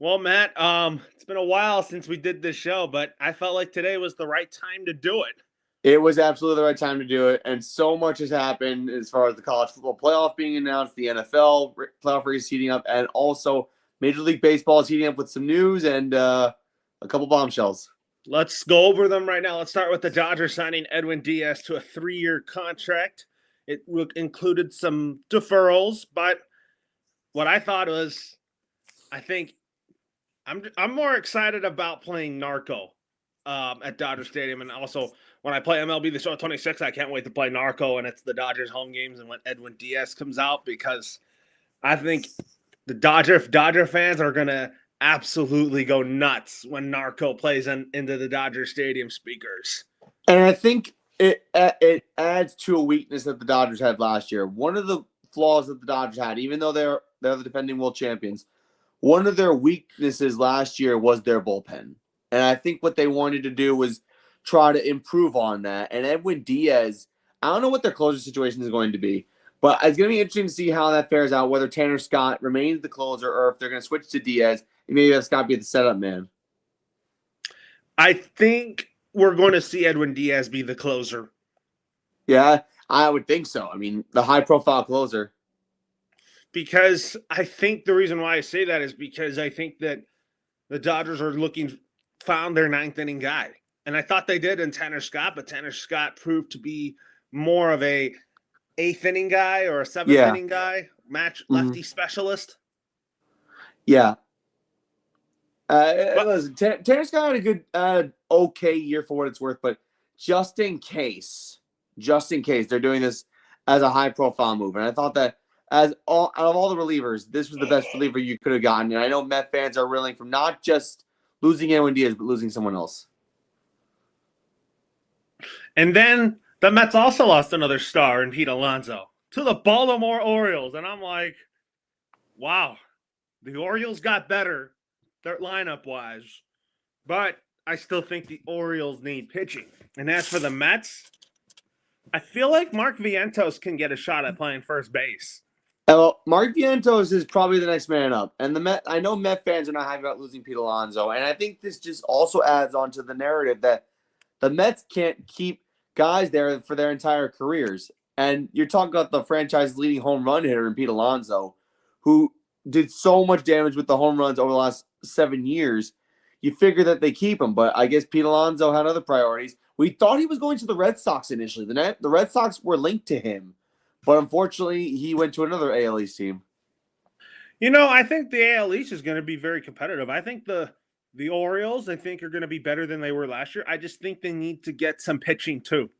Well, Matt, it's been a while since we did this show, but I felt like today was the right time to do it. It was absolutely the right time to do it, and so much has happened as far as the college football playoff being announced, the NFL playoff race heating up, and also Major League Baseball is heating up with some news and a couple bombshells. Let's go over them right now. Let's start with the Dodgers signing Edwin Diaz to a 3-year contract. It included some deferrals, but what I thought was, I think I'm more excited about playing Narco at Dodger Stadium, and also when I play MLB The Show 26, I can't wait to play Narco, and it's the Dodgers home games, and when Edwin Diaz comes out, because I think the Dodger fans are gonna absolutely go nuts when Narco plays into the Dodger Stadium speakers. And I think it adds to a weakness that the Dodgers had last year. One of the flaws that the Dodgers had, even though they're the defending world champions, one of their weaknesses last year was their bullpen. And I think what they wanted to do was try to improve on that. And Edwin Diaz, I don't know what their closer situation is going to be, but it's going to be interesting to see how that fares out, whether Tanner Scott remains the closer or if they're going to switch to Diaz and maybe have Scott be the setup man. I think we're going to see Edwin Diaz be the closer. Yeah, I would think so. I mean, the high-profile closer. Because I think the reason why I say that is because I think that the Dodgers are found their ninth inning guy. And I thought they did in Tanner Scott, but Tanner Scott proved to be more of a eighth inning guy or a seventh inning guy, lefty specialist. Yeah. Listen, Tanner Scott had a good, okay year for what it's worth, but just in case, they're doing this as a high-profile move. And I thought that out of all the relievers, this was the best reliever you could have gotten. And I know Met fans are reeling from not just losing Edwin Diaz, but losing someone else. And then the Mets also lost another star in Pete Alonso to the Baltimore Orioles. And I'm like, wow, the Orioles got better, their lineup-wise. But I still think the Orioles need pitching. And as for the Mets, I feel like Mark Vientos can get a shot at playing first base. Well, Mark Vientos is probably the next man up. And I know Met fans are not happy about losing Pete Alonso. And I think this just also adds on to the narrative that the Mets can't keep guys there for their entire careers. And you're talking about the franchise's leading home run hitter in Pete Alonso, who did so much damage with the home runs over the last 7 years. You figure that they keep him, but I guess Pete Alonso had other priorities. We thought he was going to the Red Sox initially. The Red Sox were linked to him, but unfortunately, he went to another AL East team. I think the AL East is going to be very competitive. I think the Orioles, I think, are going to be better than they were last year. I just think they need to get some pitching too.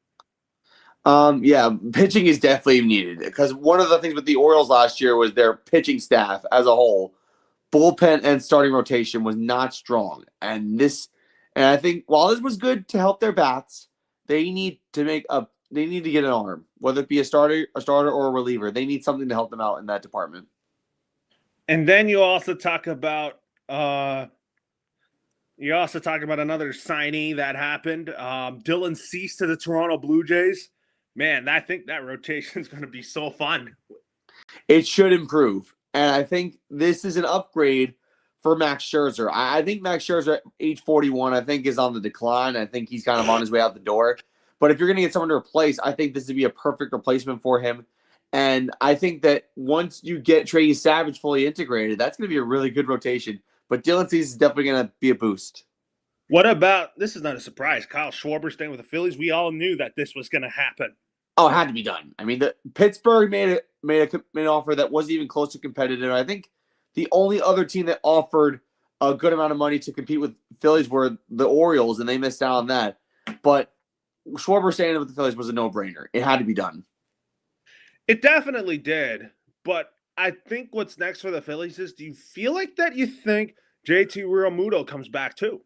Yeah, pitching is definitely needed because one of the things with the Orioles last year was their pitching staff as a whole, bullpen and starting rotation was not strong. And I think while this was good to help their bats, they need to get an arm, whether it be a starter or a reliever. They need something to help them out in that department. And then you also talk about another signee that happened. Dylan Cease to the Toronto Blue Jays. Man, I think that rotation is going to be so fun. It should improve. And I think this is an upgrade for Max Scherzer. I think Max Scherzer at age 41, I think is on the decline. I think he's kind of on his way out the door. But if you're going to get someone to replace, I think this would be a perfect replacement for him. And I think that once you get Trey Savage fully integrated, that's going to be a really good rotation. But Dylan Cease is definitely going to be a boost. What about, this is not a surprise, Kyle Schwarber staying with the Phillies? We all knew that this was going to happen. Oh, it had to be done. I mean, the Pittsburgh made an offer that wasn't even close to competitive. I think the only other team that offered a good amount of money to compete with Phillies were the Orioles, and they missed out on that. But Schwarber staying with the Phillies was a no-brainer. It had to be done. It definitely did. But I think what's next for the Phillies is, do you feel like that you think JT Realmuto comes back too?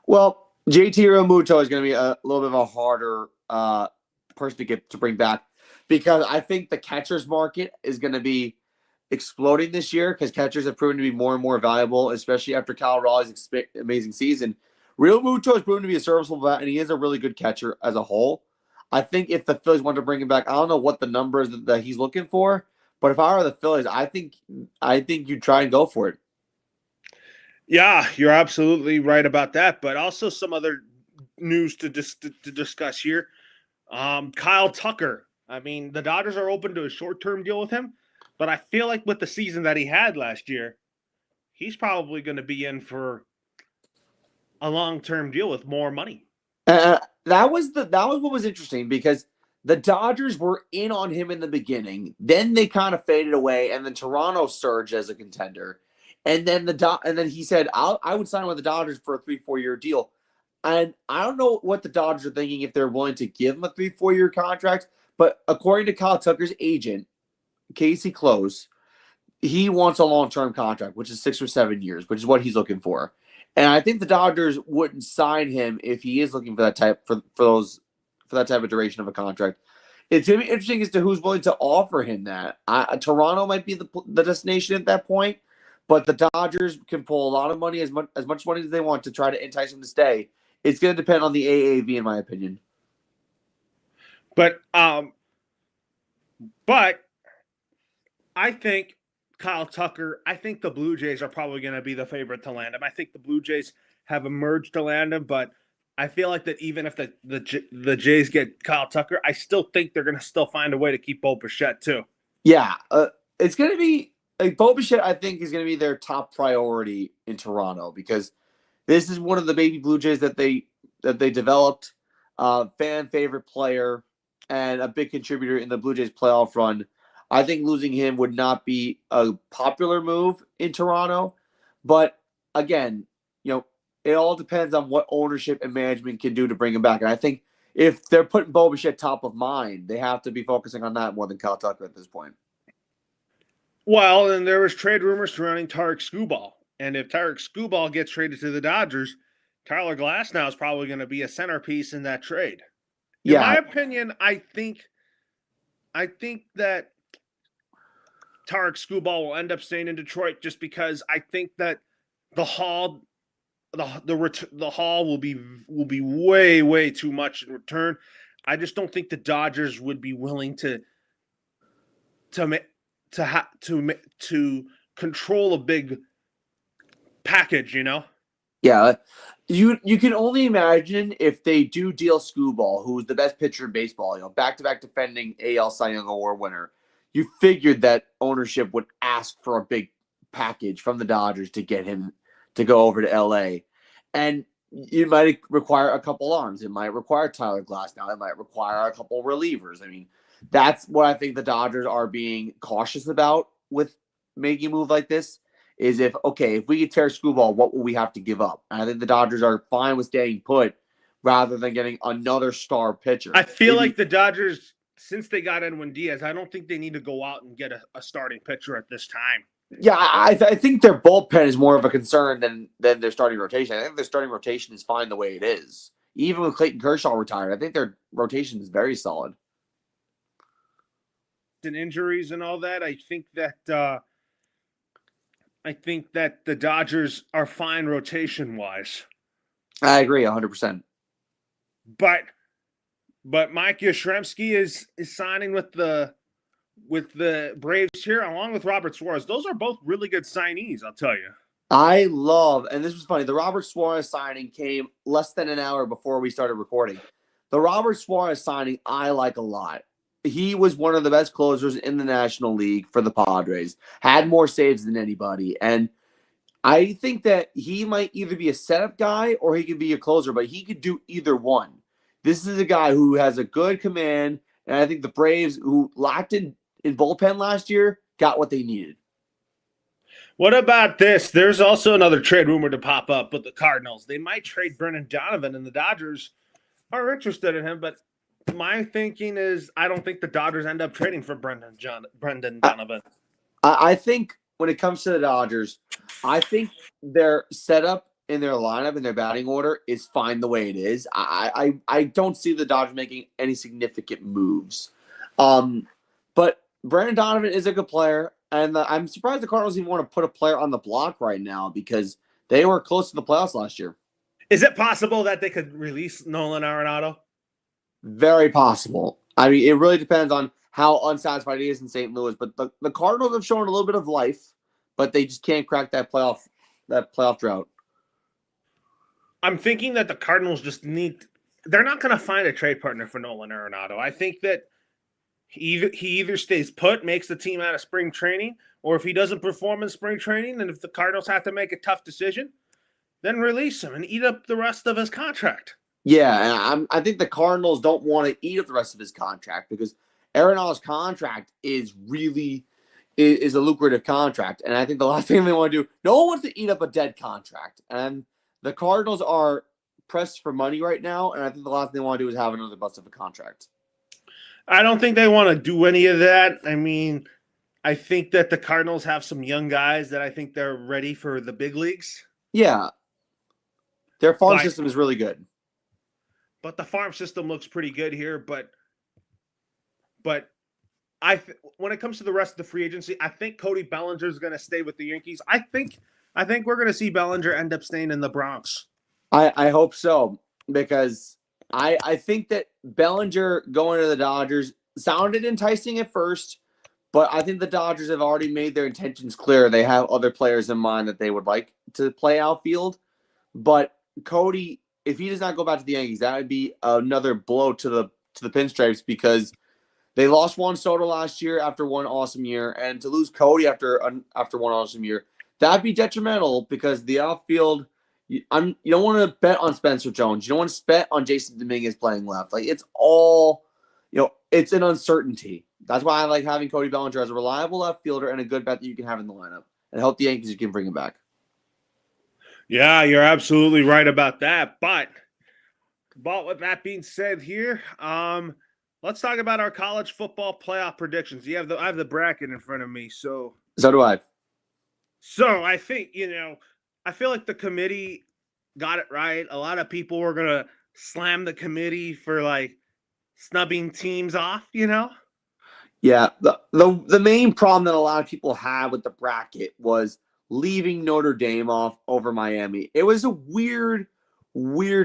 Well, JT Realmuto is going to be a little bit of a harder person to bring back because I think the catcher's market is going to be exploding this year because catchers have proven to be more and more valuable, especially after Cal Raleigh's amazing season. Realmuto has proven to be a serviceable bat, and he is a really good catcher as a whole. I think if the Phillies want to bring him back, I don't know what the numbers that he's looking for, but if I were the Phillies, I think you'd try and go for it. Yeah, you're absolutely right about that. But also some other news to discuss here. Kyle Tucker. I mean, the Dodgers are open to a short term deal with him, but I feel like with the season that he had last year, he's probably going to be in for a long term deal with more money. That was what was interesting because the Dodgers were in on him in the beginning. Then they kind of faded away, and then Toronto surged as a contender. And then and then he said, I would sign with the Dodgers for a 3-4 year deal. And I don't know what the Dodgers are thinking if they're willing to give him a 3-4 year contract. But according to Kyle Tucker's agent, Casey Close, he wants a long-term contract, which is 6 or 7 years, which is what he's looking for. And I think the Dodgers wouldn't sign him if he is looking for that type for that type of duration of a contract. It's going to be interesting as to who's willing to offer him that. Toronto might be the destination at that point, but the Dodgers can pull a lot of money, as much money as they want, to try to entice him to stay. It's going to depend on the AAV, in my opinion. But I think Kyle Tucker. I think the Blue Jays are probably going to be the favorite to land him. I think the Blue Jays have emerged to land him, but I feel like that even if the Jays get Kyle Tucker, I still think they're going to still find a way to keep Bo Bichette too. Yeah, it's going to be like Bo Bichette. I think is going to be their top priority in Toronto because this is one of the baby Blue Jays that they developed, fan favorite player, and a big contributor in the Blue Jays playoff run. I think losing him would not be a popular move in Toronto, but again, it all depends on what ownership and management can do to bring him back. And I think if they're putting Bo Bichette top of mind, they have to be focusing on that more than Kyle Tucker at this point. Well, and there was trade rumors surrounding Tarek Skubal. And if Tarek Skubal gets traded to the Dodgers, Tyler Glasnow is probably going to be a centerpiece in that trade. In my opinion, I think that Tarek Skubal will end up staying in Detroit just because I think that the haul will be way too much in return. I just don't think the Dodgers would be willing to control a big package, Yeah, you can only imagine if they do deal Skubal, who's the best pitcher in baseball, back-to-back defending AL Cy Young Award winner. You figured that ownership would ask for a big package from the Dodgers to get him to go over to LA. And it might require a couple arms. It might require Tyler Glasnow. It might require a couple relievers. I mean, that's what I think the Dodgers are being cautious about with making a move like this. Is if we get Tarek Skubal, what will we have to give up? And I think the Dodgers are fine with staying put rather than getting another star pitcher. I feel like the Dodgers, since they got Edwin Diaz, I don't think they need to go out and get a starting pitcher at this time. Yeah, I think their bullpen is more of a concern than their starting rotation. I think their starting rotation is fine the way it is. Even with Clayton Kershaw retired, I think their rotation is very solid. And injuries and all that, I think that the Dodgers are fine rotation-wise. I agree 100%. But Mike Yastrzemski is signing with the Braves here, along with Robert Suarez. Those are both really good signees, I'll tell you. I love, and this was funny, the Robert Suarez signing came less than an hour before we started recording. The Robert Suarez signing I like a lot. He was one of the best closers in the National League for the Padres, had more saves than anybody. And I think that he might either be a setup guy or he could be a closer, but he could do either one. This is a guy who has a good command, and I think the Braves, who lacked in bullpen last year, got what they needed. What about this? There's also another trade rumor to pop up with the Cardinals. They might trade Brendan Donovan, and the Dodgers are interested in him, but my thinking is I don't think the Dodgers end up trading for Brendan Donovan. I think when it comes to the Dodgers, I think their setup in their lineup and their batting order is fine the way it is. I don't see the Dodgers making any significant moves. But Brendan Donovan is a good player, and I'm surprised the Cardinals even want to put a player on the block right now because they were close to the playoffs last year. Is it possible that they could release Nolan Arenado? Very possible. I mean, it really depends on how unsatisfied he is in St. Louis. But the Cardinals have shown a little bit of life, but they just can't crack that playoff playoff drought. I'm thinking that the Cardinals just they're not going to find a trade partner for Nolan Arenado. I think that he either stays put, makes the team out of spring training, or if he doesn't perform in spring training, and if the Cardinals have to make a tough decision, then release him and eat up the rest of his contract. Yeah, and I think the Cardinals don't want to eat up the rest of his contract because Arenado's contract is a lucrative contract, and I think the last thing they want to do, no one wants to eat up a dead contract, and the Cardinals are pressed for money right now, and I think the last thing they want to do is have another bust of a contract. I don't think they want to do any of that. I mean, I think that the Cardinals have some young guys that I think they're ready for the big leagues. Yeah, their farm system is really good. But the farm system looks pretty good here. But when it comes to the rest of the free agency, I think Cody Bellinger is going to stay with the Yankees. I think we're going to see Bellinger end up staying in the Bronx. I hope so, because I think that Bellinger going to the Dodgers sounded enticing at first, but I think the Dodgers have already made their intentions clear. They have other players in mind that they would like to play outfield. But Cody, if he does not go back to the Yankees, that would be another blow to the Pinstripes, because they lost Juan Soto last year after one awesome year, and to lose Cody after one awesome year, that'd be detrimental, because the outfield, you don't want to bet on Spencer Jones. You don't want to bet on Jason Dominguez playing left. Like, it's all, it's an uncertainty. That's why I like having Cody Bellinger as a reliable left fielder and a good bet that you can have in the lineup, and hope the Yankees can bring him back. Yeah, you're absolutely right about that. But with that being said here, let's talk about our college football playoff predictions. I have the bracket in front of me, so do I. So I think, I feel like the committee got it right. A lot of people were going to slam the committee for snubbing teams off, Yeah, the main problem that a lot of people had with the bracket was leaving Notre Dame off over Miami. It was a weird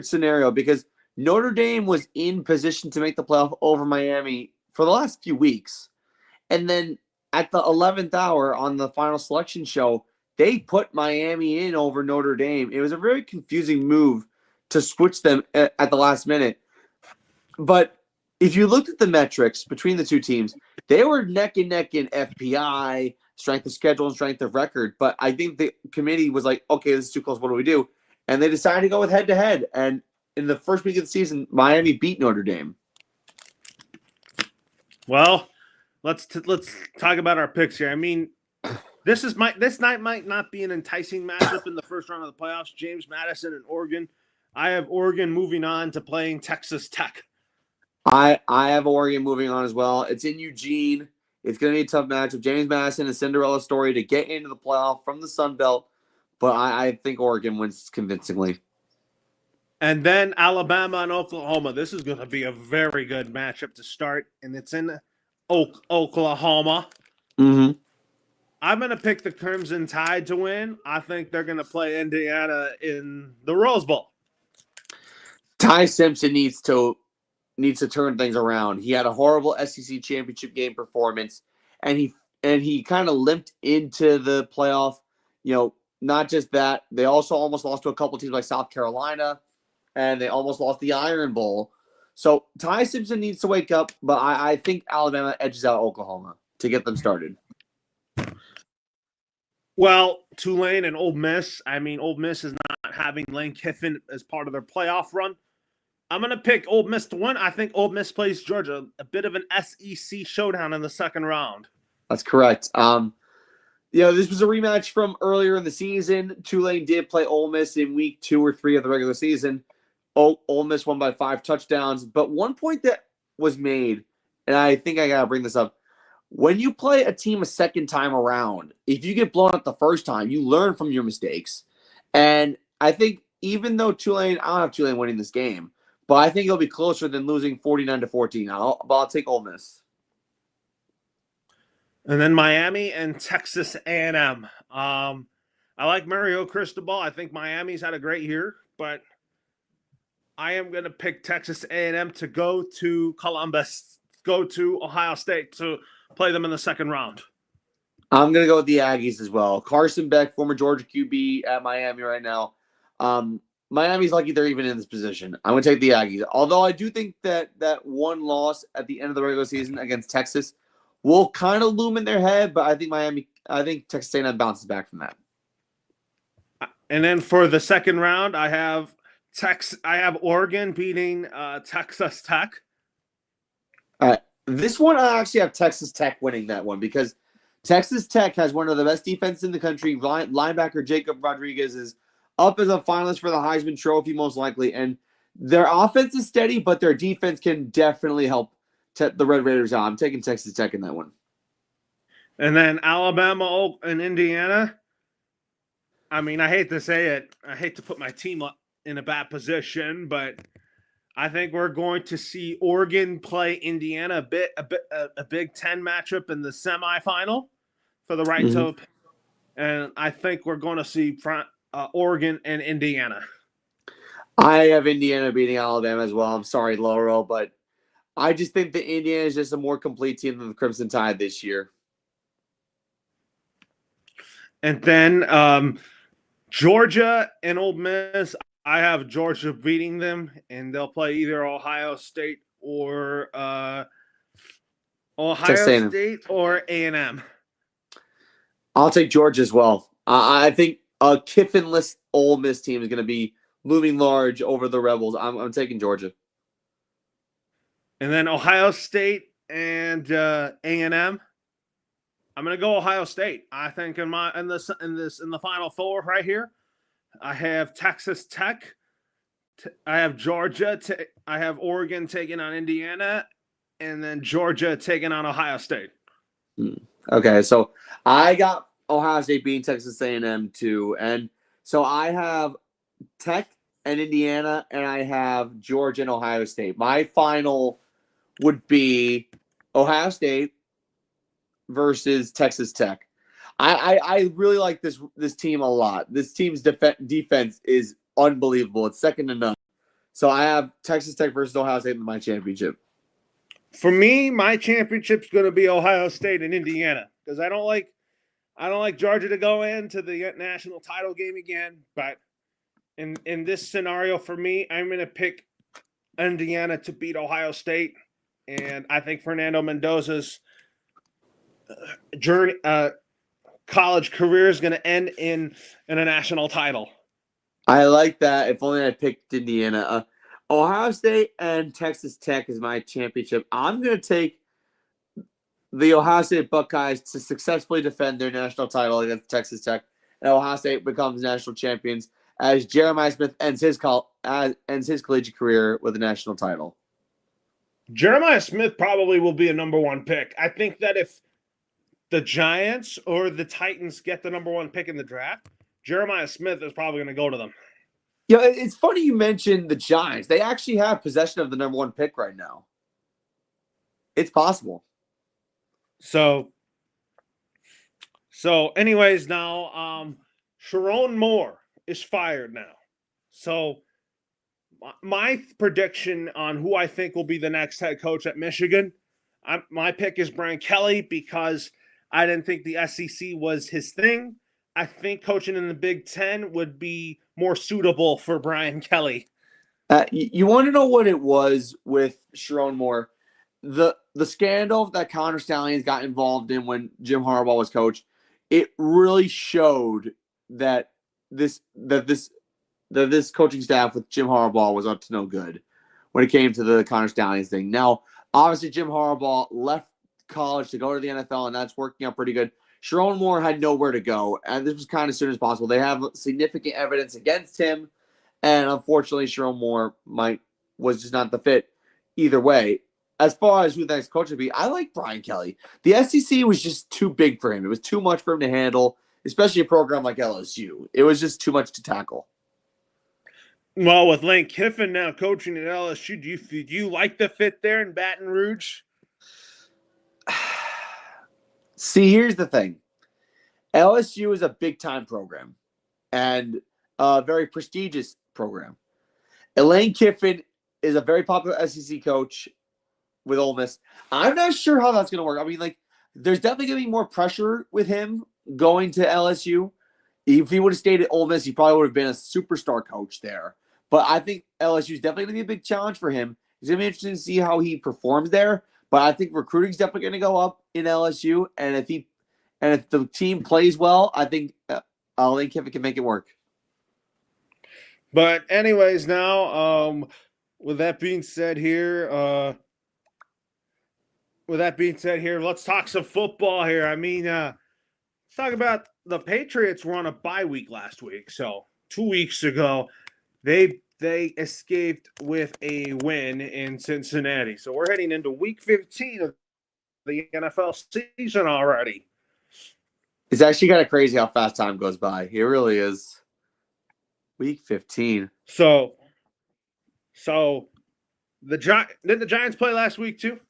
scenario, because Notre Dame was in position to make the playoff over Miami for the last few weeks. And then at the 11th hour on the final selection show, they put Miami in over Notre Dame. It was a very confusing move to switch them at the last minute. But if you looked at the metrics between the two teams, they were neck and neck in FPI, strength of schedule, and strength of record. But I think the committee was like, okay, this is too close. What do we do? And they decided to go with head-to-head. And in the first week of the season, Miami beat Notre Dame. Well, let's talk about our picks here. I mean, this night might not be an enticing matchup in the first round of the playoffs. James Madison and Oregon. I have Oregon moving on to playing Texas Tech. I have Oregon moving on as well. It's in Eugene. It's going to be a tough matchup. James Madison, a Cinderella story to get into the playoff from the Sun Belt, but I think Oregon wins convincingly. And then Alabama and Oklahoma. This is going to be a very good matchup to start, and it's in Oklahoma. Mm-hmm. I'm going to pick the Crimson Tide to win. I think they're going to play Indiana in the Rose Bowl. Ty Simpson needs to turn things around. He had a horrible SEC championship game performance, and he kind of limped into the playoff. Not just that, they also almost lost to a couple teams like South Carolina, and they almost lost the Iron Bowl. So Ty Simpson needs to wake up, but I think Alabama edges out Oklahoma to get them started. Well, Tulane and Ole Miss. I mean, Ole Miss is not having Lane Kiffin as part of their playoff run. I'm going to pick Ole Miss to win. I think Ole Miss plays Georgia, a bit of an SEC showdown in the second round. That's correct. This was a rematch from earlier in the season. Tulane did play Ole Miss in week 2 or 3 of the regular season. Ole Miss won by 5 touchdowns. But one point that was made, and I think I got to bring this up, when you play a team a second time around, if you get blown up the first time, you learn from your mistakes. And I think even though I don't have Tulane winning this game, but I think it'll be closer than losing 49-14. I'll take Ole Miss. And then Miami and Texas A&M. I like Mario Cristobal. I think Miami's had a great year, but I am going to pick Texas A&M to go to Columbus, go to Ohio State to play them in the second round. I'm going to go with the Aggies as well. Carson Beck, former Georgia QB at Miami right now. Miami's lucky they're even in this position. I'm going to take the Aggies. Although I do think that one loss at the end of the regular season against Texas will kind of loom in their head, but I think Texas A&M bounces back from that. And then for the second round, I have Oregon beating Texas Tech. This one, I actually have Texas Tech winning that one because Texas Tech has one of the best defenses in the country. Linebacker Jacob Rodriguez is up as a finalist for the Heisman Trophy, most likely. And their offense is steady, but their defense can definitely help the Red Raiders out. I'm taking Texas Tech in that one. And then Alabama and Indiana. I mean, I hate to say it. I hate to put my team in a bad position, but I think we're going to see Oregon play Indiana a Big Ten matchup in the semifinal for the right to, and I think we're going to see Oregon and Indiana. I have Indiana beating Alabama as well. I'm sorry, Loro, but I just think that Indiana is just a more complete team than the Crimson Tide this year. And then Georgia and Ole Miss. I have Georgia beating them, and they'll play either Ohio State or A&M. I'll take Georgia as well. I think a Kiffinless Ole Miss team is going to be looming large over the Rebels. I'm taking Georgia. And then Ohio State and A&M. I'm going to go Ohio State. I think in the Final Four right here, I have Texas Tech. I have Georgia. I have Oregon taking on Indiana, and then Georgia taking on Ohio State. Okay, so I got Ohio State beating Texas A&M too, and so I have Tech and Indiana, and I have Georgia and Ohio State. My final would be Ohio State versus Texas Tech. I really like this team a lot. This team's defense is unbelievable. It's second to none. So I have Texas Tech versus Ohio State in my championship. For me, my championship's going to be Ohio State and Indiana because I don't like Georgia to go into the national title game again. But in this scenario, for me, I'm going to pick Indiana to beat Ohio State, and I think Fernando Mendoza's journey, college career is going to end in a national title. I like that. If only I picked Indiana. Ohio State and Texas Tech is my championship. I'm going to take the Ohio State Buckeyes to successfully defend their national title against Texas Tech, and Ohio State becomes national champions as Jeremiah Smith ends his collegiate career with a national title. Jeremiah Smith probably will be a number one pick. I think that if the Giants or the Titans get the number one pick in the draft, Jeremiah Smith is probably going to go to them. Yeah, it's funny you mentioned the Giants. They actually have possession of the number one pick right now. It's possible. So anyways, now Sharon Moore is fired now. So my prediction on who I think will be the next head coach at Michigan, my pick is Brian Kelly because I didn't think the SEC was his thing. I think coaching in the Big Ten would be more suitable for Brian Kelly. You want to know what it was with Sharon Moore? The scandal that Connor Stallions got involved in when Jim Harbaugh was coach, it really showed that this coaching staff with Jim Harbaugh was up to no good when it came to the Connor Stallions thing. Now, obviously, Jim Harbaugh left college to go to the NFL, and that's working out pretty good. Sharon Moore had nowhere to go, and this was kind of as soon as possible. They have significant evidence against him, and unfortunately, Sharon Moore was just not the fit either way. As far as who the next coach would be, I like Brian Kelly. The SEC was just too big for him. It was too much for him to handle, especially a program like LSU. It was just too much to tackle. Well, with Lane Kiffin now coaching at LSU, do you like the fit there in Baton Rouge? See, here's the thing. LSU is a big-time program and a very prestigious program. Lane Kiffin is a very popular SEC coach with Ole Miss. I'm not sure how that's going to work. I mean, like, there's definitely going to be more pressure with him going to LSU. If he would have stayed at Ole Miss, he probably would have been a superstar coach there. But I think LSU is definitely going to be a big challenge for him. It's going to be interesting to see how he performs there. But I think recruiting is definitely going to go up in LSU. And if the team plays well, I think Lane Kiffin can make it work. But anyways, now with that being said here, let's talk some football here. I mean, let's talk about the Patriots were on a bye week last week. So 2 weeks ago, they escaped with a win in Cincinnati. So we're heading into week 15 of the NFL season already. It's actually kind of crazy how fast time goes by. It really is. Week 15. So didn't the Giants play last week too?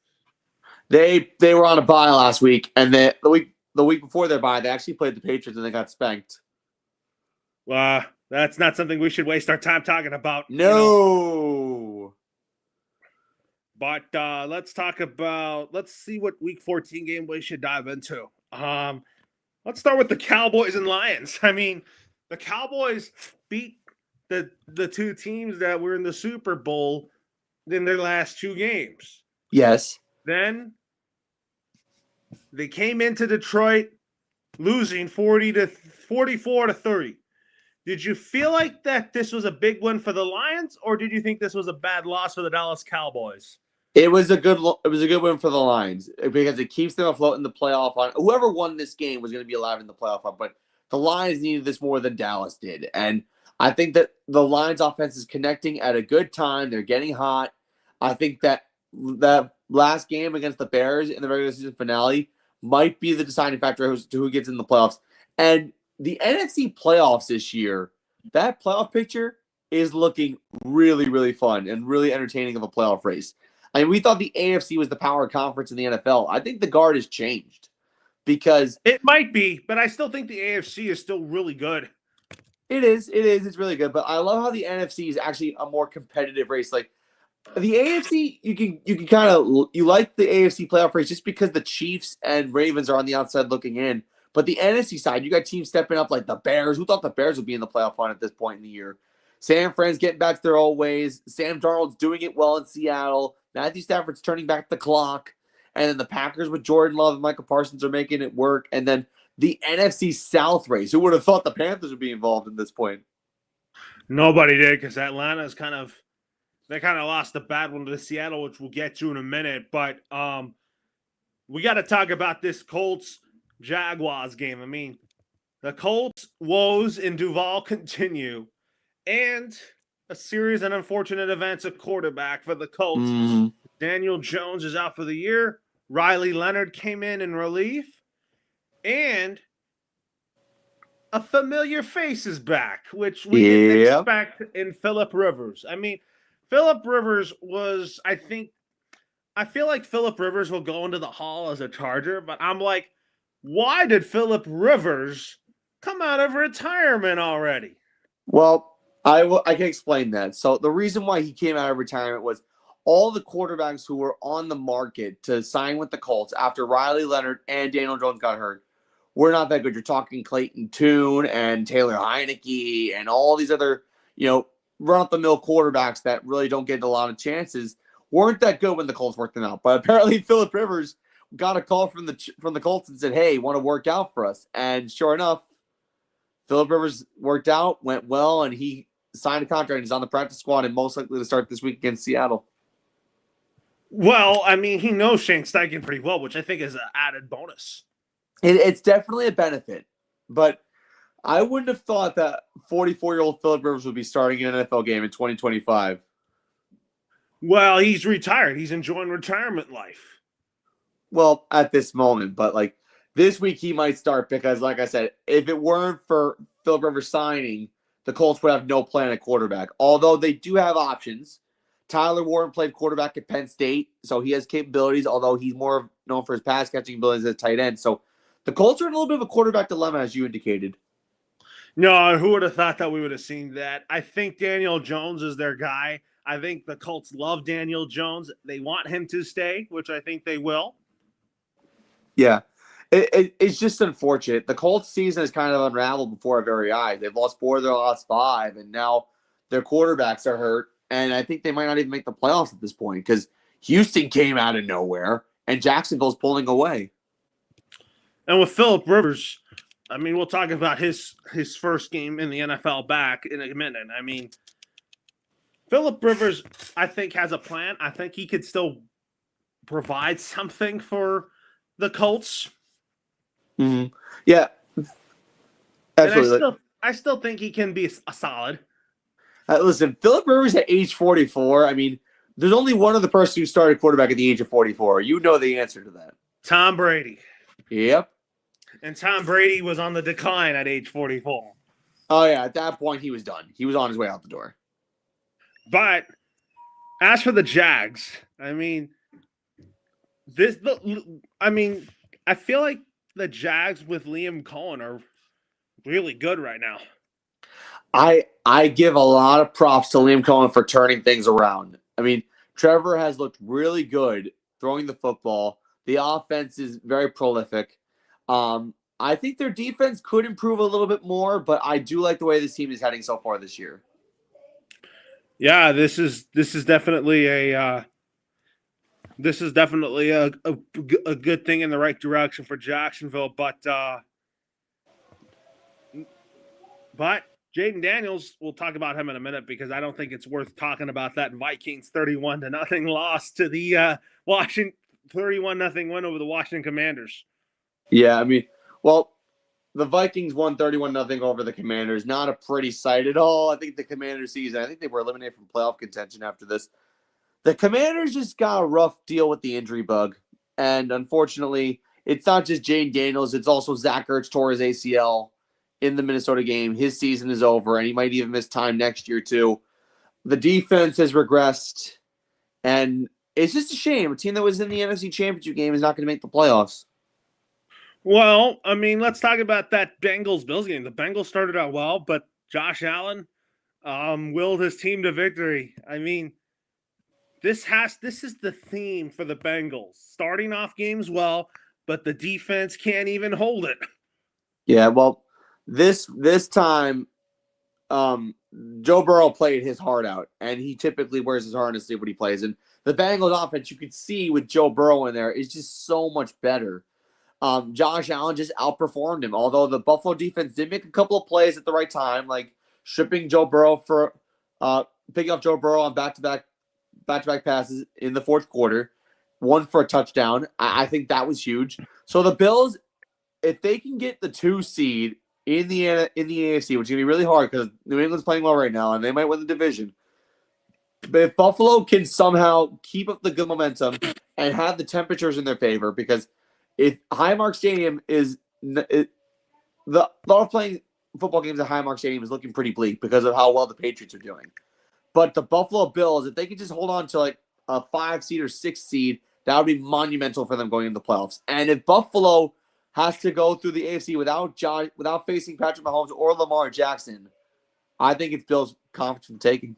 They were on a bye last week, and the week before their bye, they actually played the Patriots and they got spanked. That's not something we should waste our time talking about. No. You know? But let's see what week 14 game we should dive into. Let's start with the Cowboys and Lions. I mean, the Cowboys beat the two teams that were in the Super Bowl in their last two games. Yes. Then they came into Detroit losing 44-30. Did you feel like that this was a big win for the Lions, or did you think this was a bad loss for the Dallas Cowboys? It was a good win for the Lions because it keeps them afloat in the playoff hunt. Whoever won this game was going to be alive in the playoff hunt, but the Lions needed this more than Dallas did. And I think that the Lions offense is connecting at a good time. They're getting hot. I think that last game against the Bears in the regular season finale might be the deciding factor to who gets in the playoffs. And the NFC playoffs this year, that playoff picture is looking really, really fun and really entertaining of a playoff race. I mean, we thought the AFC was the power conference in the NFL. I think the guard has changed because it might be, but I still think the AFC is still really good. It is. It's really good. But I love how the NFC is actually a more competitive race. Like the AFC, you can kind of you like the AFC playoff race just because the Chiefs and Ravens are on the outside looking in. But the NFC side, you got teams stepping up like the Bears. Who thought the Bears would be in the playoff hunt at this point in the year? San Fran's getting back to their old ways. Sam Darnold's doing it well in Seattle. Matthew Stafford's turning back the clock. And then the Packers with Jordan Love and Michael Parsons are making it work. And then the NFC South race. Who would have thought the Panthers would be involved in this point? Nobody did, because Atlanta's kind of lost the bad one to Seattle, which we'll get to in a minute. But we got to talk about this Colts-Jaguars game. I mean, the Colts' woes in Duval continue, and a series of unfortunate events at quarterback for the Colts. Mm-hmm. Daniel Jones is out for the year. Riley Leonard came in relief. And a familiar face is back, which we didn't expect in Phillip Rivers. I mean, Phillip Rivers was, I feel like Phillip Rivers will go into the Hall as a Charger, but I'm like, why did Phillip Rivers come out of retirement already? Well, I can explain that. So the reason why he came out of retirement was all the quarterbacks who were on the market to sign with the Colts after Riley Leonard and Daniel Jones got hurt were not that good. You're talking Clayton Tune and Taylor Heineke and all these other, run-up-the-mill quarterbacks that really don't get a lot of chances weren't that good when the Colts worked them out. But apparently Phillip Rivers got a call from the Colts and said, hey, want to work out for us? And sure enough, Phillip Rivers worked out, went well, and he signed a contract. And he's on the practice squad and most likely to start this week against Seattle. Well, I mean, he knows Shane Steichen pretty well, which I think is an added bonus. It's definitely a benefit, but I wouldn't have thought that 44-year-old Phillip Rivers would be starting an NFL game in 2025. Well, he's retired. He's enjoying retirement life. Well, at this moment, but this week he might start because, like I said, if it weren't for Phillip Rivers signing, the Colts would have no plan at quarterback. Although they do have options. Tyler Warren played quarterback at Penn State, so he has capabilities, although he's more known for his pass catching abilities as a tight end. So the Colts are in a little bit of a quarterback dilemma, as you indicated. No, who would have thought that we would have seen that? I think Daniel Jones is their guy. I think the Colts love Daniel Jones. They want him to stay, which I think they will. Yeah. It's just unfortunate. The Colts season has kind of unraveled before our very eyes. They've lost 4 of their last 5, and now their quarterbacks are hurt. And I think they might not even make the playoffs at this point because Houston came out of nowhere, and Jacksonville's pulling away. And with Phillip Rivers, I mean, we'll talk about his first game in the NFL back in a minute. I mean, Phillip Rivers, I think, has a plan. I think he could still provide something for the Colts. Mm-hmm. Yeah, absolutely. And I still think he can be a solid. Listen, Phillip Rivers at age 44. I mean, there's only one other person who started quarterback at the age of 44. You know the answer to that. Tom Brady. Yep. And Tom Brady was on the decline at age 44. Oh, yeah. At that point, he was done. He was on his way out the door. But as for the Jags, I mean, I feel like the Jags with Liam Cohen are really good right now. I give a lot of props to Liam Cohen for turning things around. I mean, Trevor has looked really good throwing the football. The offense is very prolific. I think their defense could improve a little bit more, but I do like the way this team is heading so far this year. Yeah, this is definitely a good thing in the right direction for Jacksonville, but Jaden Daniels, we'll talk about him in a minute because I don't think it's worth talking about that Vikings 31-0 loss to the Washington 31-0 win over the Washington Commanders. Yeah, I mean, well, the Vikings won 31-0 over the Commanders. Not a pretty sight at all. I think the Commanders season, I think they were eliminated from playoff contention after this. The Commanders just got a rough deal with the injury bug. And unfortunately, it's not just Jaden Daniels. It's also Zach Ertz tore his ACL in the Minnesota game. His season is over, and he might even miss time next year, too. The defense has regressed, and it's just a shame. A team that was in the NFC Championship game is not going to make the playoffs. Well, I mean, let's talk about that Bengals-Bills game. The Bengals started out well, but Josh Allen willed his team to victory. I mean, this is the theme for the Bengals. Starting off games well, but the defense can't even hold it. Yeah, well, this time, Joe Burrow played his heart out, and he typically wears his heart on his sleeve when he plays. And the Bengals offense, you could see with Joe Burrow in there, is just so much better. Josh Allen just outperformed him, although the Buffalo defense did make a couple of plays at the right time, like stripping Joe Burrow for picking up Joe Burrow on back-to-back passes in the fourth quarter, one for a touchdown. I think that was huge. So the Bills, if they can get the 2 seed in the AFC, which is going to be really hard because New England's playing well right now, and they might win the division. But if Buffalo can somehow keep up the good momentum and have the temperatures in their favor, because if Highmark Stadium is the thought of playing football games at Highmark Stadium is looking pretty bleak because of how well the Patriots are doing. But the Buffalo Bills, if they could just hold on to like a 5 seed or 6 seed, that would be monumental for them going into the playoffs. And if Buffalo has to go through the AFC without facing Patrick Mahomes or Lamar Jackson, I think it's Bills' conference for the taking.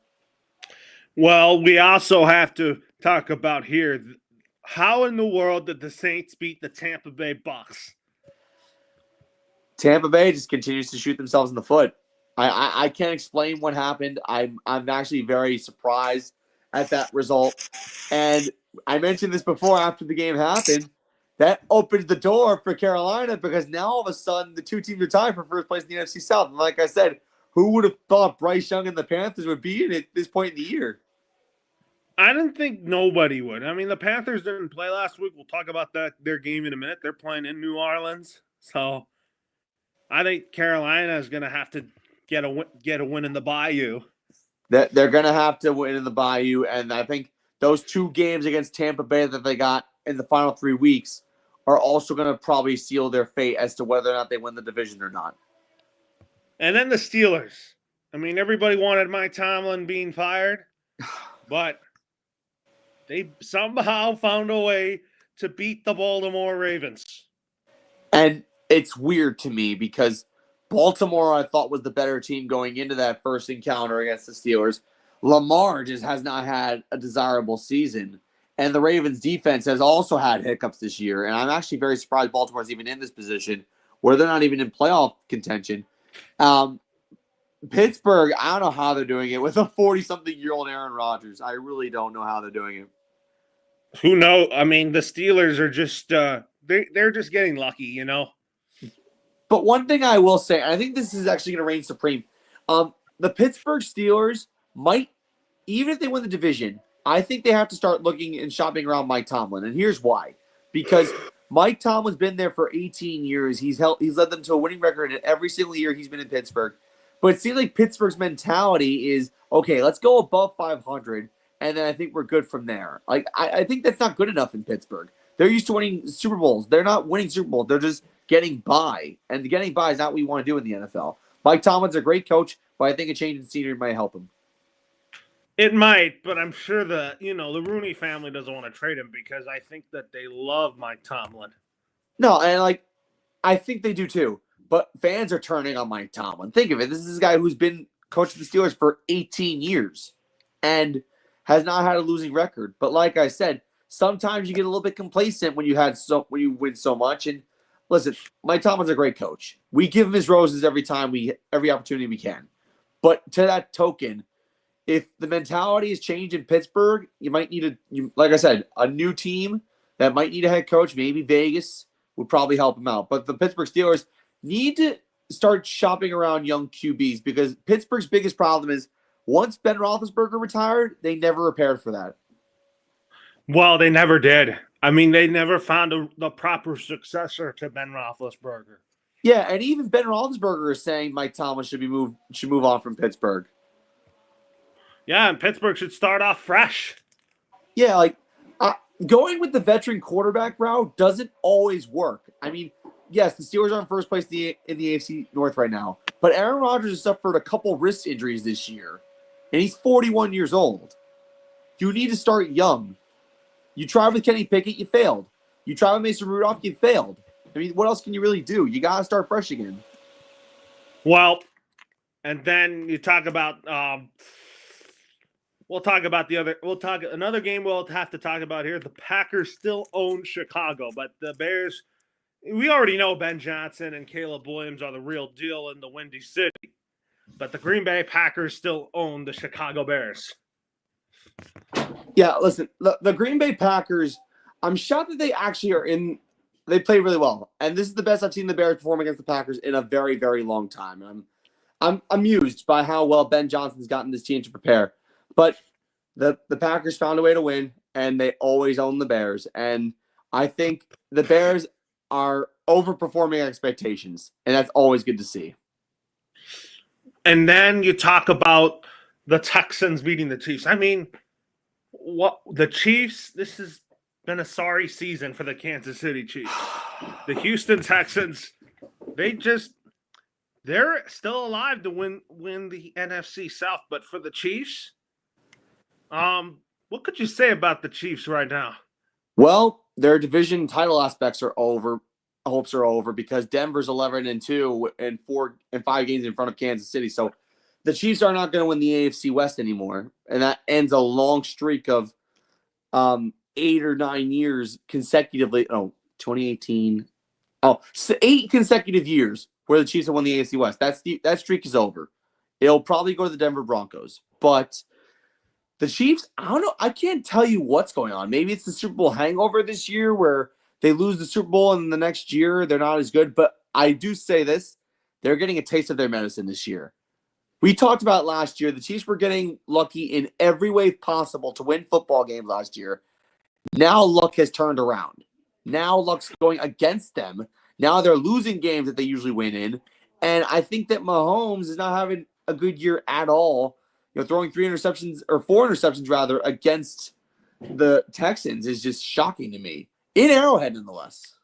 Well, we also have to talk about here, how in the world did the Saints beat the Tampa Bay Bucks? Tampa Bay just continues to shoot themselves in the foot. I can't explain what happened. I'm actually very surprised at that result. And I mentioned this before after the game happened. That opens the door for Carolina because now all of a sudden the 2 teams are tied for first place in the NFC South. And like I said, who would have thought Bryce Young and the Panthers would be in it at this point in the year? I didn't think nobody would. I mean, the Panthers didn't play last week. We'll talk about their game in a minute. They're playing in New Orleans. So I think Carolina is going to have to get a win in the Bayou. They're going to have to win in the Bayou. And I think those 2 games against Tampa Bay that they got in the final 3 weeks are also going to probably seal their fate as to whether or not they win the division or not. And then the Steelers. I mean, everybody wanted Mike Tomlin being fired, but they somehow found a way to beat the Baltimore Ravens. And it's weird to me because Baltimore, I thought, was the better team going into that first encounter against the Steelers. Lamar just has not had a desirable season. And the Ravens defense has also had hiccups this year. And I'm actually very surprised Baltimore's even in this position where they're not even in playoff contention. Pittsburgh, I don't know how they're doing it with a 40-something-year-old Aaron Rodgers. I really don't know how they're doing it. Who knows? I mean, the Steelers are just they're just getting lucky, you know. But one thing I will say, and I think this is actually going to reign supreme. The Pittsburgh Steelers might, even if they win the division, I think they have to start looking and shopping around Mike Tomlin. And here's why. Because Mike Tomlin's been there for 18 years. He's led them to a winning record in every single year he's been in Pittsburgh. But it seems like Pittsburgh's mentality is, okay, let's go above 500, and then I think we're good from there. Like I think that's not good enough in Pittsburgh. They're used to winning Super Bowls. They're not winning Super Bowls. They're just getting by. And getting by is not what you want to do in the NFL. Mike Tomlin's a great coach, but I think a change in scenery might help him. It might, but I'm sure the Rooney family doesn't want to trade him because I think that they love Mike Tomlin. No, and I think they do too. But fans are turning on Mike Tomlin. Think of it. This is a guy who's been coaching the Steelers for 18 years and has not had a losing record. But like I said, sometimes you get a little bit complacent when you win so much. And listen, Mike Tomlin's a great coach. We give him his roses every opportunity we can. But to that token, if the mentality has changed in Pittsburgh, you might need like I said, a new team that might need a head coach. Maybe Vegas would probably help him out. But the Pittsburgh Steelers need to start shopping around young QBs because Pittsburgh's biggest problem is once Ben Roethlisberger retired, they never repaired for that. Well, they never did. I mean, they never found the proper successor to Ben Roethlisberger. Yeah, and even Ben Roethlisberger is saying Mike Tomlin should move on from Pittsburgh. Yeah, and Pittsburgh should start off fresh. Yeah, going with the veteran quarterback route doesn't always work. I mean, yes, the Steelers are in first place in the AFC North right now, but Aaron Rodgers has suffered a couple wrist injuries this year, and he's 41 years old. You need to start young. You tried with Kenny Pickett, you failed. You tried with Mason Rudolph, you failed. I mean, what else can you really do? You got to start fresh again. Well, and then you talk about we'll talk about another game we'll have to talk about here. The Packers still own Chicago, but the Bears, we already know Ben Johnson and Caleb Williams are the real deal in the Windy City. But the Green Bay Packers still own the Chicago Bears. Yeah, listen, the Green Bay Packers, I'm shocked that they actually they play really well. And this is the best I've seen the Bears perform against the Packers in a very, very long time. And I'm amused by how well Ben Johnson's gotten this team to prepare. But the Packers found a way to win, and they always own the Bears. And I think the Bears are overperforming expectations, and that's always good to see. And then you talk about the Texans beating the Chiefs. I mean, the Chiefs, this has been a sorry season for the Kansas City Chiefs. The Houston Texans, they're still alive to win the NFC South. But for the Chiefs, what could you say about the Chiefs right now? Well, their division title aspects are over. Hopes are over because Denver's 11-2 and 5 games in front of Kansas City. So the Chiefs are not going to win the AFC West anymore, and that ends a long streak of 8 or 9 years consecutively. 2018. 8 consecutive years where the Chiefs have won the AFC West. That streak is over. It'll probably go to the Denver Broncos, but the Chiefs, I don't know. I can't tell you what's going on. Maybe it's the Super Bowl hangover this year where they lose the Super Bowl and the next year they're not as good. But I do say this, they're getting a taste of their medicine this year. We talked about last year. The Chiefs were getting lucky in every way possible to win football games last year. Now luck has turned around. Now luck's going against them. Now they're losing games that they usually win in. And I think that Mahomes is not having a good year at all. Throwing 4 interceptions rather against the Texans is just shocking to me. In Arrowhead, nonetheless.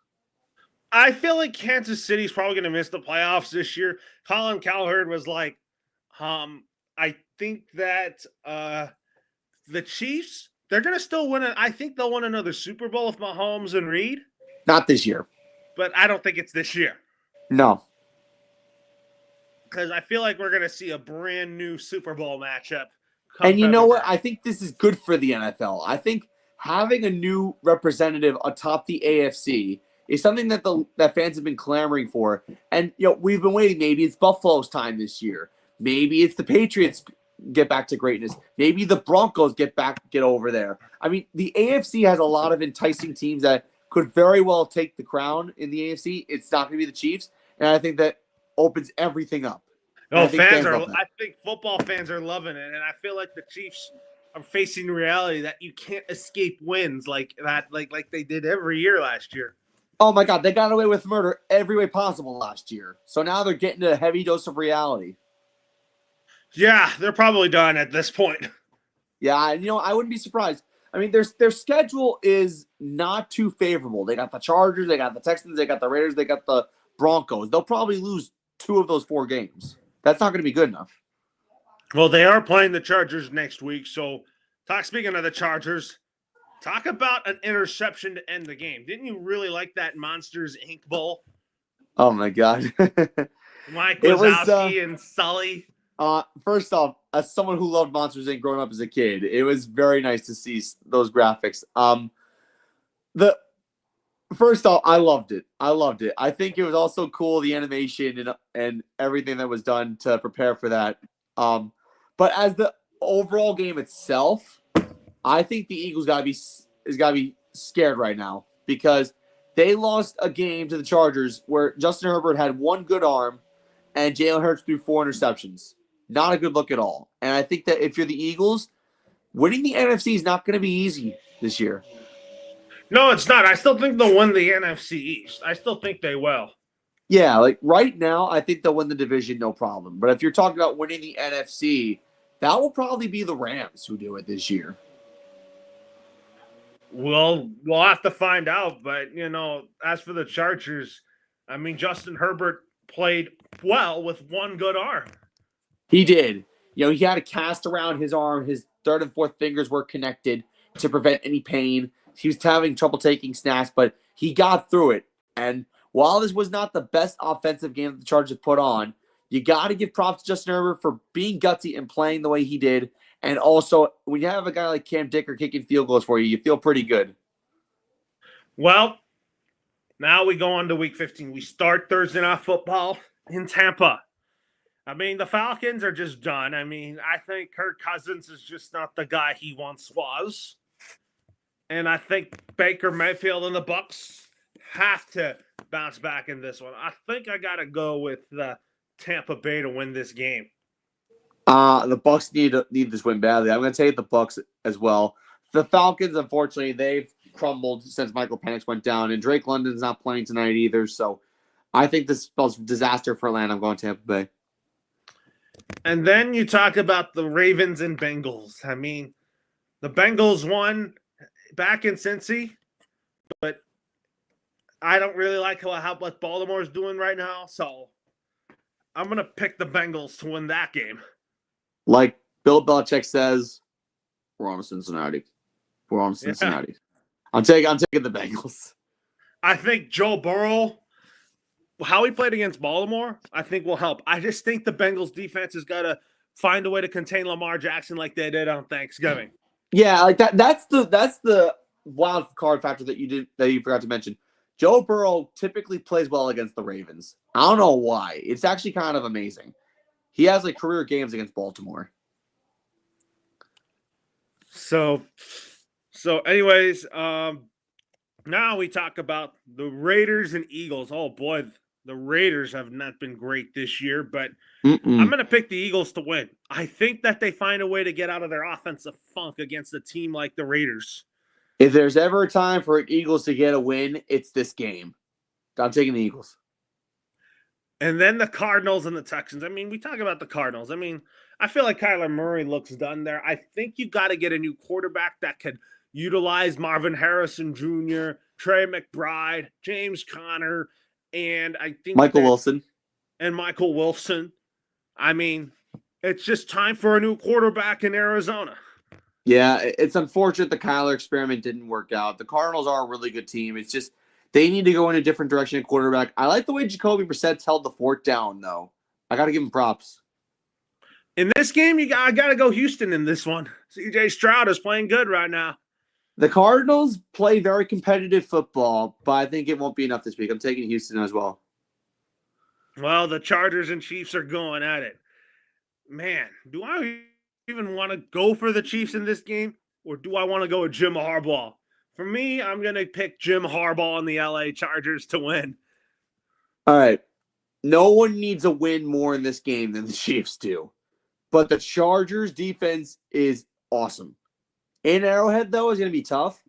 I feel like Kansas City's probably going to miss the playoffs this year. Colin Cowherd was like, I think that the Chiefs, they're going to still win it. I think they'll win another Super Bowl with Mahomes and Reed. Not this year. But I don't think it's this year. No. Because I feel like we're going to see a brand new Super Bowl matchup. And you know what? I think this is good for the NFL. I think having a new representative atop the AFC is something that fans have been clamoring for. And we've been waiting. Maybe it's Buffalo's time this year. Maybe it's the Patriots get back to greatness. Maybe the Broncos get over there. I mean, the AFC has a lot of enticing teams that could very well take the crown in the AFC. It's not going to be the Chiefs, and I think that opens everything up. I think football fans are loving it, and I feel like the Chiefs are facing reality that you can't escape wins like that, like they did every year last year. Oh my God, they got away with murder every way possible last year. So now they're getting a heavy dose of reality. Yeah, they're probably done at this point. Yeah, and I wouldn't be surprised. I mean, their schedule is not too favorable. They got the Chargers, they got the Texans, they got the Raiders, they got the Broncos. They'll probably lose 2 of those 4 games. That's not going to be good enough. Well, they are playing the Chargers next week. So, speaking of the Chargers, talk about an interception to end the game. Didn't you really like that Monsters Inc. Bowl? Oh, my God. Mike Wazowski and Sully. First off, as someone who loved Monsters Inc. growing up as a kid, it was very nice to see those graphics. First off, I loved it. I think it was also cool, the animation and everything that was done to prepare for that. But as the overall game itself, I think the Eagles gotta be scared right now because they lost a game to the Chargers where Justin Herbert had 1 good arm and Jalen Hurts threw 4 interceptions. Not a good look at all. And I think that if you're the Eagles, winning the NFC is not going to be easy this year. No, it's not. I still think they'll win the NFC East. I still think they will. Yeah, like right now, I think they'll win the division, no problem. But if you're talking about winning the NFC, that will probably be the Rams who do it this year. Well, we'll have to find out. But, as for the Chargers, I mean, Justin Herbert played well with 1 good arm. He did. He had a cast around his arm. His 3rd and 4th fingers were connected to prevent any pain. He was having trouble taking snaps, but he got through it. And while this was not the best offensive game that the Chargers put on, you got to give props to Justin Herbert for being gutsy and playing the way he did. And also, when you have a guy like Cam Dicker kicking field goals for you, you feel pretty good. Well, now we go on to Week 15. We start Thursday Night Football in Tampa. I mean, the Falcons are just done. I mean, I think Kirk Cousins is just not the guy he once was. And I think Baker Mayfield and the Bucs have to bounce back in this one. I think I got to go with Tampa Bay to win this game. The Bucs need this win badly. I'm going to take the Bucs as well. The Falcons, unfortunately, they've crumbled since Michael Penix went down, and Drake London's not playing tonight either. So I think this spells disaster for Atlanta. I'm going Tampa Bay. And then you talk about the Ravens and Bengals. I mean, the Bengals won back in Cincy, but I don't really like what Baltimore's doing right now. So I'm going to pick the Bengals to win that game. Like Bill Belichick says, we're on to Cincinnati. We're on to Cincinnati. Yeah. I'm taking the Bengals. I think Joe Burrow, how he played against Baltimore, I think will help. I just think the Bengals defense has got to find a way to contain Lamar Jackson like they did on Thanksgiving. Yeah, like that's the wild card factor that you forgot to mention. Joe Burrow typically plays well against the Ravens. I don't know why. It's actually kind of amazing. He has career games against Baltimore. So anyways, now we talk about the Raiders and Eagles. Oh boy, the Raiders have not been great this year, but I'm going to pick the Eagles to win. I think that they find a way to get out of their offensive funk against a team like the Raiders. If there's ever a time for Eagles to get a win, it's this game. I'm taking the Eagles. And then the Cardinals and the Texans. I mean, we talk about the Cardinals. I mean, I feel like Kyler Murray looks done there. I think you got to get a new quarterback that could utilize Marvin Harrison Jr., Trey McBride, James Conner, and I think Michael Wilson. And Michael Wilson. I mean, it's just time for a new quarterback in Arizona. Yeah, it's unfortunate the Kyler experiment didn't work out. The Cardinals are a really good team. It's just they need to go in a different direction at quarterback. I like the way Jacoby Brissett's held the fort down, though. I got to give him props. In this game, I got to go Houston in this one. CJ Stroud is playing good right now. The Cardinals play very competitive football, but I think it won't be enough this week. I'm taking Houston as well. Well, the Chargers and Chiefs are going at it. Man, do I even want to go for the Chiefs in this game, or do I want to go with Jim Harbaugh? For me, I'm going to pick Jim Harbaugh and the LA Chargers to win. All right. No one needs a win more in this game than the Chiefs do. But the Chargers defense is awesome. In Arrowhead, though, is going to be tough.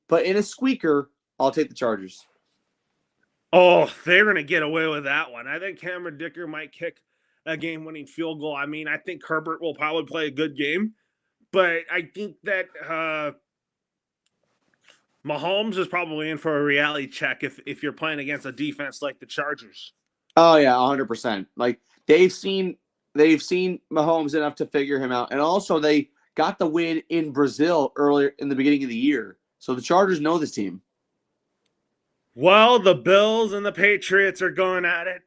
But in a squeaker, I'll take the Chargers. Oh, they're going to get away with that one. I think Cameron Dicker might kick a game-winning field goal. I mean, I think Herbert will probably play a good game. But I think that Mahomes is probably in for a reality check if you're playing against a defense like the Chargers. Oh, yeah, 100%. Like, they've seen Mahomes enough to figure him out. And also, they got the win in Brazil earlier in the beginning of the year. So the Chargers know this team. Well, the Bills and the Patriots are going at it.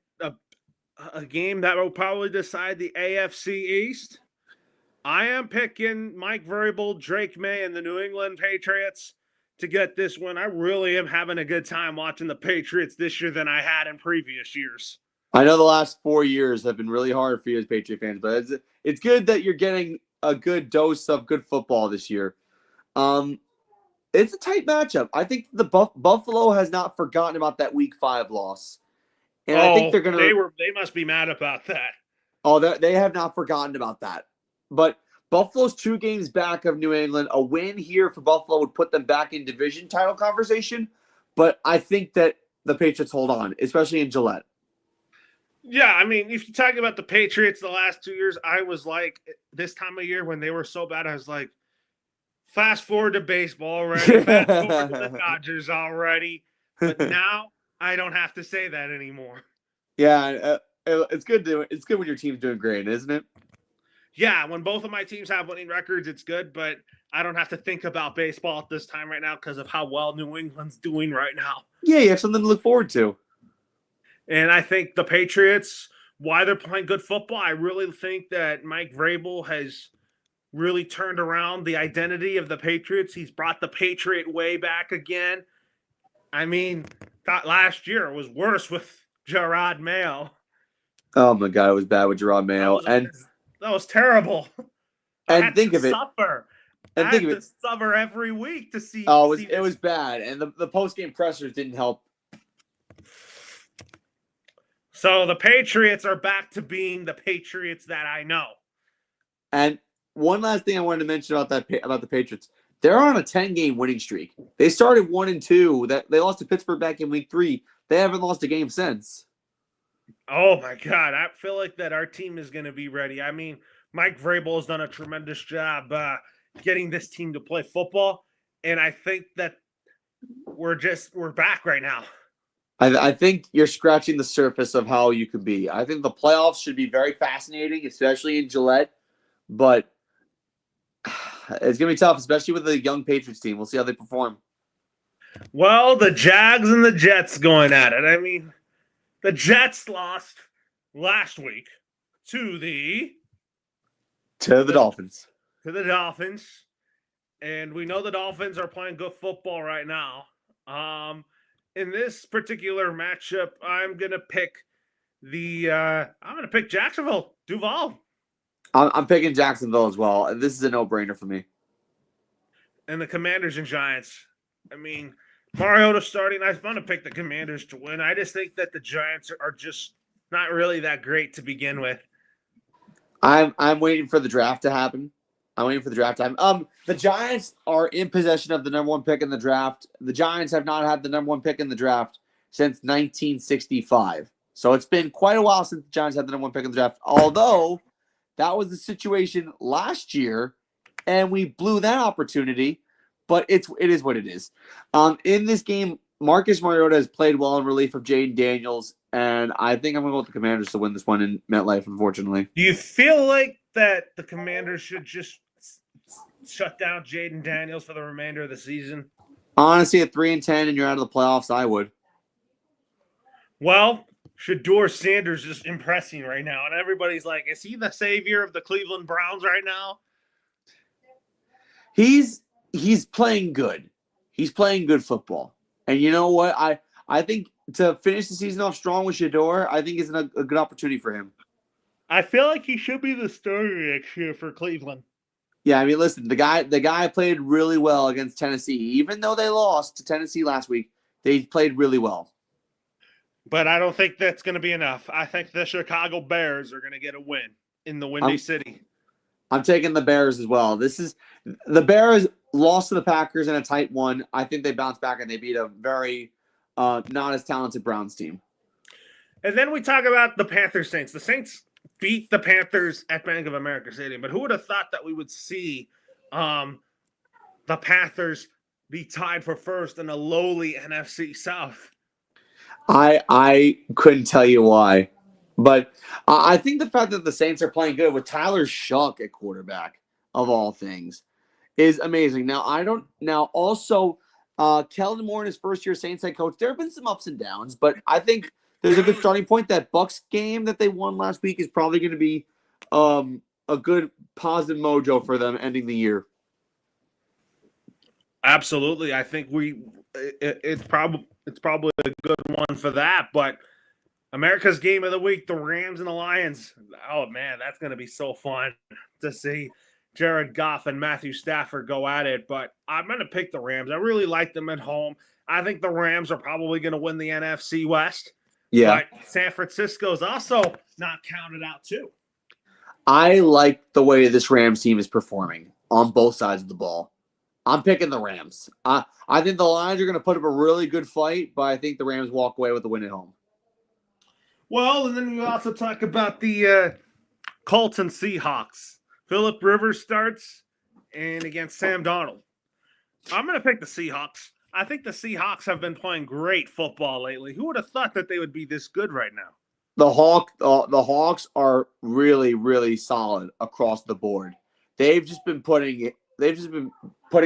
A game that will probably decide the AFC East. I am picking Mike Vrabel, Drake May, and the New England Patriots to get this win. I really am having a good time watching the Patriots this year than I had in previous years. I know the last 4 years have been really hard for you as Patriot fans, but it's good that you're getting a good dose of good football this year. It's a tight matchup. I think the Buffalo has not forgotten about that Week 5 loss, and I think they're gonna. They must be mad about that. Oh, they have not forgotten about that. But Buffalo's 2 games back of New England. A win here for Buffalo would put them back in division title conversation. But I think that the Patriots hold on, especially in Gillette. Yeah, I mean, if you're talking about the Patriots the last 2 years, I was like, this time of year when they were so bad, I was like, fast forward to baseball already, fast forward to the Dodgers already. But now I don't have to say that anymore. Yeah, it's good when your team's doing great, isn't it? Yeah, when both of my teams have winning records, it's good, but I don't have to think about baseball at this time right now because of how well New England's doing right now. Yeah, you have something to look forward to. And I think the Patriots, why they're playing good football, I really think that Mike Vrabel has really turned around the identity of the Patriots. He's brought the Patriot way back again. I mean, thought last year it was worse with Gerard Mayo. Oh my God, it was bad with Gerard Mayo, that was terrible. And think of it. Suffer. And think of it. Suffer every week to see. Oh, it was bad, and the post game pressers didn't help. So the Patriots are back to being the Patriots that I know. And one last thing I wanted to mention about the Patriots, they're on a 10-game winning streak. They started 1-2. That they lost to Pittsburgh back in Week 3. They haven't lost a game since. Oh my God, I feel like that our team is going to be ready. I mean, Mike Vrabel has done a tremendous job getting this team to play football, and I think that we're back right now. I think you're scratching the surface of how you could be. I think the playoffs should be very fascinating, especially in Gillette, but it's going to be tough, especially with the young Patriots team. We'll see how they perform. Well, the Jags and the Jets going at it. I mean, the Jets lost last week to the Dolphins. To the Dolphins. And we know the Dolphins are playing good football right now. In this particular matchup, I'm gonna pick Jacksonville. Duval. I'm picking Jacksonville as well. This is a no-brainer for me. And the Commanders and Giants. I mean, Mariota starting. I want to pick the Commanders to win. I just think that the Giants are just not really that great to begin with. I'm waiting for the draft to happen. The Giants are in possession of the number 1 pick in the draft. The Giants have not had the number 1 pick in the draft since 1965. So it's been quite a while since the Giants had the number 1 pick in the draft. Although that was the situation last year, and we blew that opportunity. But it is what it is. In this game, Marcus Mariota has played well in relief of Jaden Daniels, and I think I'm going to go with the Commanders to win this one in MetLife, unfortunately. Do you feel like that the Commanders should just shut down Jaden Daniels for the remainder of the season? Honestly, at 3-10 and you're out of the playoffs, I would. Well, Shedeur Sanders is impressing right now, and everybody's like, is he the savior of the Cleveland Browns right now? He's he's playing good. He's playing good football. And you know what? I think to finish the season off strong with Shador, I think is a good opportunity for him. I feel like he should be the starter next year for Cleveland. Yeah, I mean, listen, the guy played really well against Tennessee. Even though they lost to Tennessee last week, they played really well. But I don't think that's going to be enough. I think the Chicago Bears are going to get a win in the Windy City. I'm taking the Bears as well. The Bears lost to the Packers in a tight one. I think they bounced back and they beat a very not as talented Browns team. And then we talk about the Panthers Saints. The Saints beat the Panthers at Bank of America Stadium. But who would have thought that we would see the Panthers be tied for first in a lowly NFC South? I couldn't tell you why. But I think the fact that the Saints are playing good with Tyler Shuck at quarterback, of all things, is amazing. Now, also, Kellen Moore in his first year Saints head coach, there have been some ups and downs, but I think there's a good starting point. That Bucs game that they won last week is probably going to be a good positive mojo for them ending the year. Absolutely. I think it's probably a good one for that, but America's game of the week, the Rams and the Lions. Oh, man, that's going to be so fun to see Jared Goff and Matthew Stafford go at it. But I'm going to pick the Rams. I really like them at home. I think the Rams are probably going to win the NFC West. Yeah. But San Francisco is also not counted out, too. I like the way this Rams team is performing on both sides of the ball. I'm picking the Rams. I think the Lions are going to put up a really good fight, but I think the Rams walk away with the win at home. Well, and then we also talk about the Colts and Seahawks. Phillip Rivers starts and against Sam Darnold. I'm going to pick the Seahawks. I think the Seahawks have been playing great football lately. Who would have thought that they would be this good right now? The Hawks are really, really solid across the board. They've just been putting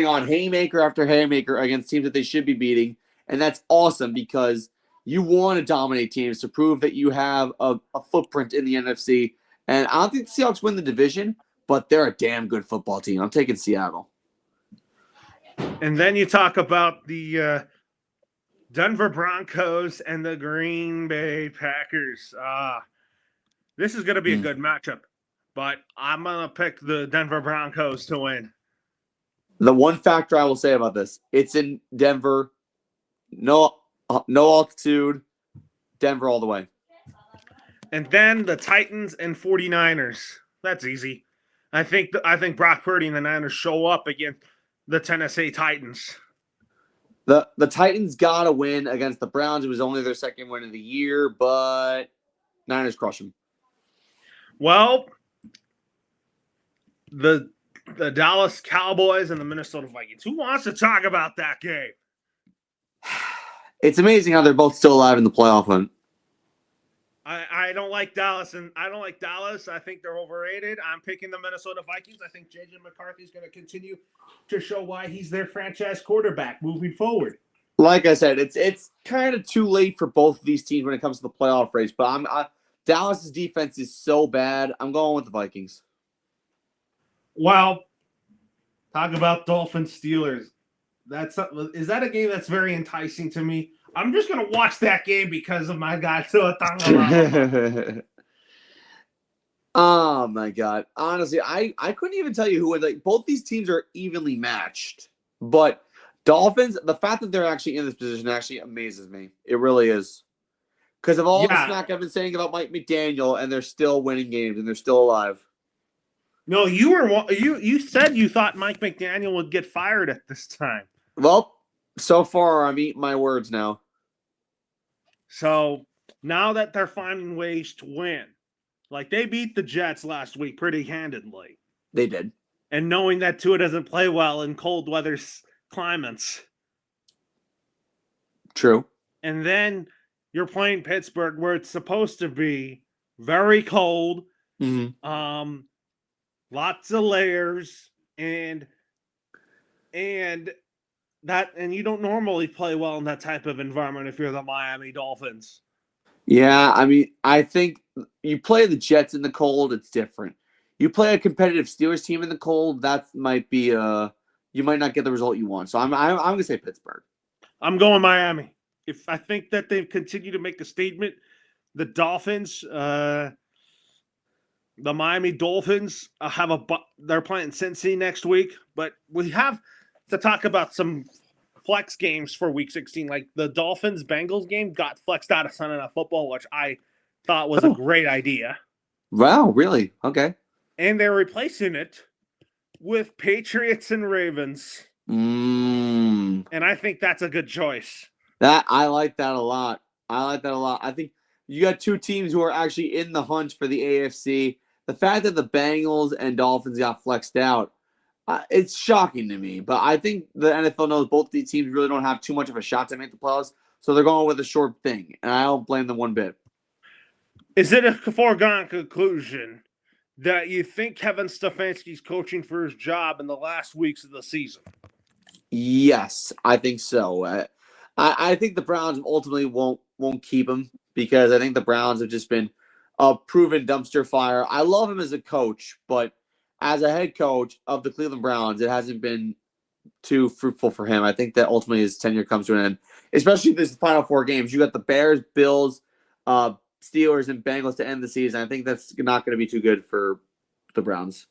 on haymaker after haymaker against teams that they should be beating, and that's awesome because you want to dominate teams to prove that you have a footprint in the NFC. And I don't think the Seahawks win the division, but they're a damn good football team. I'm taking Seattle. And then you talk about the Denver Broncos and the Green Bay Packers. This is going to be a good matchup, but I'm going to pick the Denver Broncos to win. The one factor I will say about this, it's in Denver. No altitude. Denver all the way. And then the Titans and 49ers. That's easy. I think Brock Purdy and the Niners show up against the Tennessee Titans. The Titans got to win against the Browns. It was only their second win of the year, but Niners crush them. Well, the Dallas Cowboys and the Minnesota Vikings. Who wants to talk about that game? It's amazing how they're both still alive in the playoff hunt. I don't like Dallas, and I don't like Dallas. I think they're overrated. I'm picking the Minnesota Vikings. I think J.J. McCarthy is going to continue to show why he's their franchise quarterback moving forward. Like I said, it's kind of too late for both of these teams when it comes to the playoff race. But Dallas's defense is so bad. I'm going with the Vikings. Well, talk about Dolphins Steelers. Is that a game that's very enticing to me? I'm just going to watch that game because of my guy, Tua Tagovailoa. Oh, my God. Honestly, I couldn't even tell you who would. Like, both these teams are evenly matched. But Dolphins, the fact that they're actually in this position actually amazes me. It really is. Because of all the smack I've been saying about Mike McDaniel, and they're still winning games, and they're still alive. No, you said you thought Mike McDaniel would get fired at this time. Well, so far, I'm eating my words now. So now that they're finding ways to win, like they beat the Jets last week pretty handedly. They did. And knowing that Tua doesn't play well in cold weather climates. True. And then you're playing Pittsburgh where it's supposed to be very cold, lots of layers, and you don't normally play well in that type of environment if you're the Miami Dolphins. Yeah, I mean, I think you play the Jets in the cold, it's different. You play a competitive Steelers team in the cold, that might be you might not get the result you want. So I'm going to say Pittsburgh. I'm going Miami. If I think that they continue to make a statement, the Dolphins, the Miami Dolphins they're playing Cincy next week, but we have to talk about some flex games for week 16. Like the Dolphins Bengals game got flexed out of Sunday Night Football, which I thought was a great idea. Wow, really? Okay. And they're replacing it with Patriots and Ravens. And I think that's a good choice. I like that a lot. I think you got two teams who are actually in the hunt for the AFC. The fact that the Bengals and Dolphins got flexed out, it's shocking to me. But I think the NFL knows both these teams really don't have too much of a shot to make the playoffs, so they're going with a short thing, and I don't blame them one bit. Is it a foregone conclusion that you think Kevin Stefanski's coaching for his job in the last weeks of the season? Yes, I think so. I think the Browns ultimately won't keep him because I think the Browns have just been a proven dumpster fire. I love him as a coach, but as a head coach of the Cleveland Browns, it hasn't been too fruitful for him. I think that ultimately his tenure comes to an end, especially this final 4 games. You got the Bears, Bills, Steelers, and Bengals to end the season. I think that's not going to be too good for the Browns.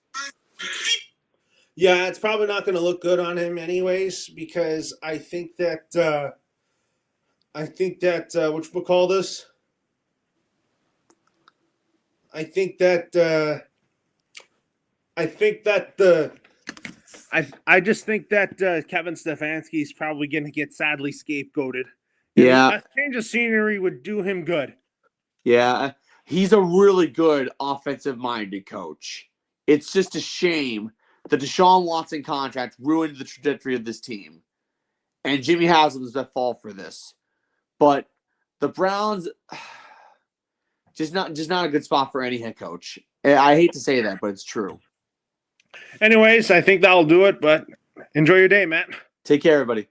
Yeah, it's probably not going to look good on him anyways, because I think that what we call this? I just think that Kevin Stefanski is probably going to get sadly scapegoated. Yeah. A change of scenery would do him good. Yeah. He's a really good offensive-minded coach. It's just a shame the Deshaun Watson contract ruined the trajectory of this team. And Jimmy Haslam's at fault for this. But the Browns, just not a good spot for any head coach. I hate to say that, but it's true. Anyways, I think that'll do it, but enjoy your day, Matt. Take care, everybody.